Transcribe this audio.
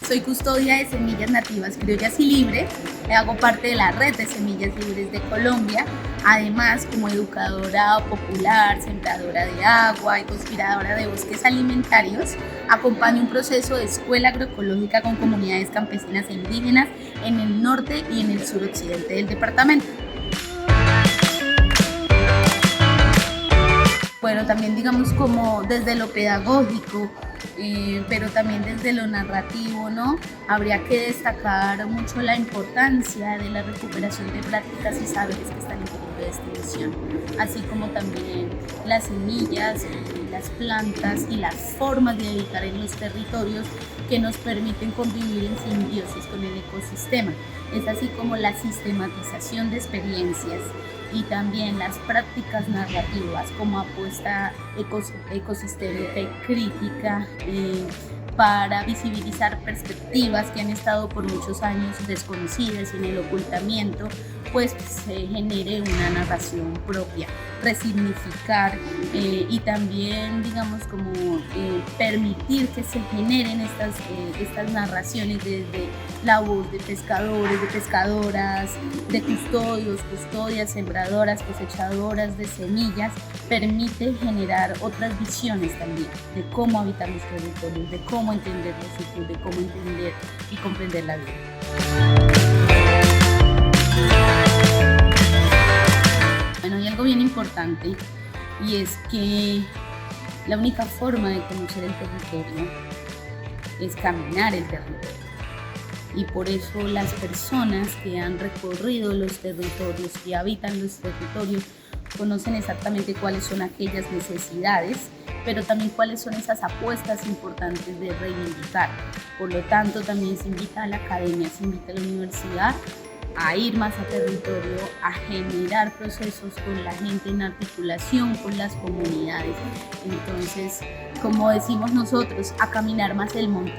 Soy custodia de Semillas Nativas Criollas y Libres, hago parte de la red de Semillas Libres de Colombia. Además, como educadora popular, sembradora de agua y conspiradora de bosques alimentarios, acompaño un proceso de escuela agroecológica con comunidades campesinas e indígenas en el norte y en el suroccidente del departamento. Bueno, también digamos como desde lo pedagógico, pero también desde lo narrativo, ¿no? Habría que destacar mucho la importancia de la recuperación de prácticas y saberes que están en peligro de extinción, así como también las semillas, las plantas y las formas de habitar en los territorios que nos permiten convivir en simbiosis con el ecosistema. Es así como la sistematización de experiencias y también las prácticas narrativas como apuesta ecosistémica y crítica para visibilizar perspectivas que han estado por muchos años desconocidas en el ocultamiento, pues se genere una narración propia, resignificar y también digamos como permitir que se generen estas narraciones desde la voz de pescadores, de pescadoras, de custodios, custodias, sembradoras, cosechadoras de semillas, permite generar otras visiones también de cómo habitar los territorios, de cómo entender los ciclos, de cómo entender y comprender la vida. Bueno, hay algo bien importante y es que la única forma de conocer el territorio es caminar el territorio. Y por eso las personas que han recorrido los territorios, que habitan los territorios, conocen exactamente cuáles son aquellas necesidades, pero también cuáles son esas apuestas importantes de reivindicar. Por lo tanto, también se invita a la academia, se invita a la universidad a ir más a territorio, a generar procesos con la gente en articulación con las comunidades. Entonces, como decimos nosotros, a caminar más el monte.